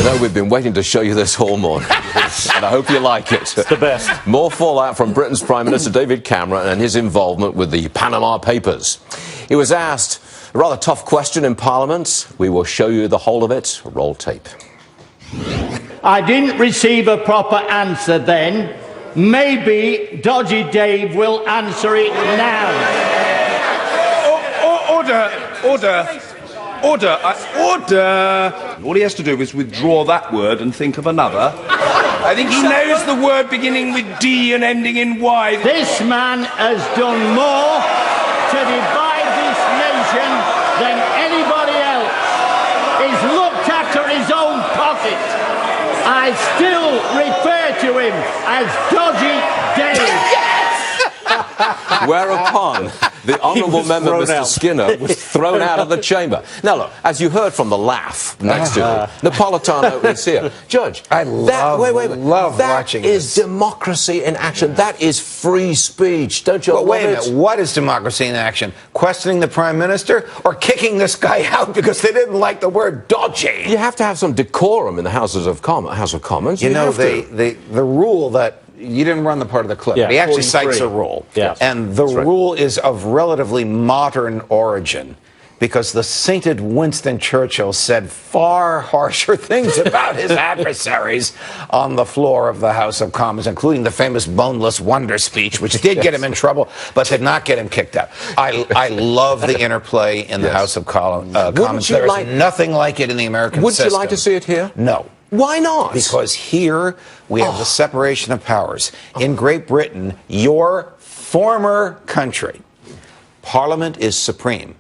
know, we've been waiting to show you this all morning, and I hope you like it. It's the best. More fallout from Britain's Prime Minister David Cameron and his involvement with the Panama Papers. He was asked a rather tough question in Parliament. We will show you the whole of it. Roll tape. I didn't receive a proper answer then. Maybe Dodgy Dave will answer it now. Order. All he has to do is withdraw that word and think of another. I think he knows the word beginning with D and ending in Y. This man has done more to divide this nation than anybody else. He's looked after his own pocket. I still refer to him as Dodgy Dave. Whereupon the Honourable Member, Mr. Skinner, was thrown out of the chamber. Now, look, as you heard from the laugh next to you, Napolitano is here. Judge, I love watching that is democracy in action. That is free speech. Don't you love it? Wait a minute. What is democracy in action? Questioning the Prime Minister or kicking this guy out because they didn't like the word dodgy? You have to have some decorum in the House of Commons. You know, the rule that you didn't run the part of the clip. Yeah, he actually 43. cites a rule. Yes. And the rule is of relatively modern origin because the sainted Winston Churchill said far harsher things about his adversaries on the floor of the House of Commons, including the famous boneless wonder speech, which did get him in trouble, but did not get him kicked out. I love the interplay in the House of Commons. There is nothing like it in the American system. Would you like to see it here? No. Why not? Because here we have the separation of powers. In Great Britain, your former country, Parliament is supreme.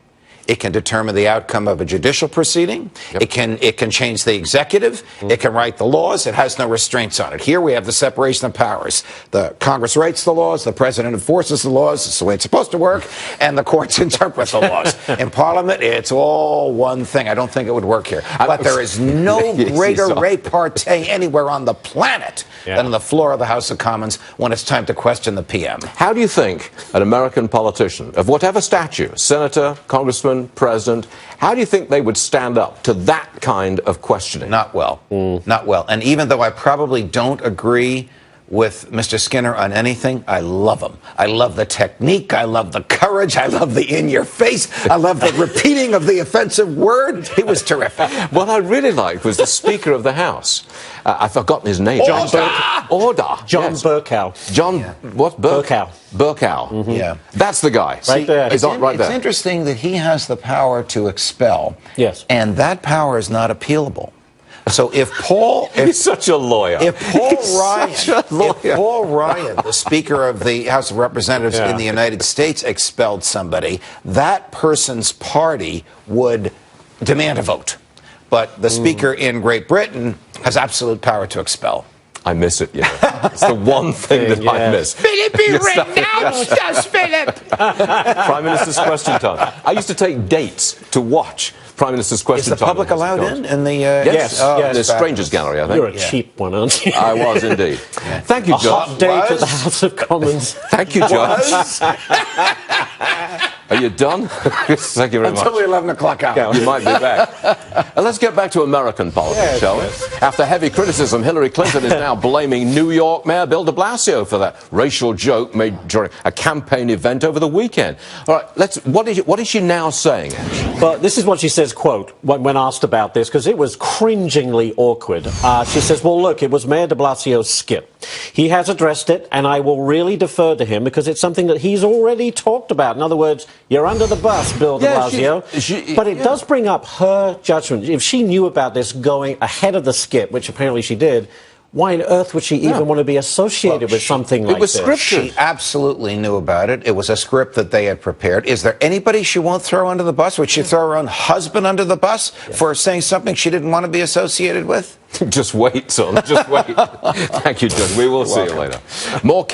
It can determine the outcome of a judicial proceeding. Yep. It can change the executive. It can write the laws. It has no restraints on it. Here we have the separation of powers. The Congress writes the laws. The President enforces the laws. It's the way it's supposed to work. And the courts interpret the laws. In Parliament, it's all one thing. I don't think it would work here. But there is no greater repartee anywhere on the planet than on the floor of the House of Commons when it's time to question the PM. How do you think an American politician of whatever stature, senator, congressman, president, how do you think they would stand up to that kind of questioning? Not well. Not well. And even though I probably don't agree with Mr. Skinner on anything, I love him. I love the technique. I love the courage. I love the in-your-face. I love the repeating of the offensive word. He was terrific. What I really liked was the Speaker of the House. I've forgotten his name. John Burkow. John, what? Burkow. Yeah. That's the guy. Right there. He's right there. It's interesting that he has the power to expel. Yes. And that power is not appealable. So if Paul... He's such a lawyer. If Paul Ryan, the Speaker of the House of Representatives in the United States, expelled somebody, that person's party would demand a vote. But the Speaker in Great Britain has absolute power to expel. I miss it, yeah. It's the one thing that I miss. Philip, he renounced us, Philip! Prime Minister's Question Time. I used to take dates to watch Prime Minister's Question Time. Is the public allowed in the... Yes, the Strangers Gallery, I think. You're a cheap one, aren't you? I was indeed. Thank you, Judge. A hot date at the House of Commons. Thank you, Judge. Are you done? Thank you very much. Until the 11 o'clock hour. You might be back. Let's get back to American politics, shall we? After heavy criticism, Hillary Clinton is now blaming New York Mayor Bill de Blasio for that racial joke made during a campaign event over the weekend. All right, what is she now saying, Ash? But this is what she says, quote, when asked about this, because it was cringingly awkward. She says, well, look, it was Mayor de Blasio's skit. He has addressed it, and I will really defer to him because it's something that he's already talked about. In other words, you're under the bus, Bill de Blasio. But it does bring up her judgment. If she knew about this going ahead of the skit, which apparently she did, why on earth would she even want to be associated with something like this? It was scripted. She absolutely knew about it. It was a script that they had prepared. Is there anybody she won't throw under the bus? Would she throw her own husband under the bus for saying something she didn't want to be associated with? Just wait, son. Just wait. Thank you, Judge. We will see you later. More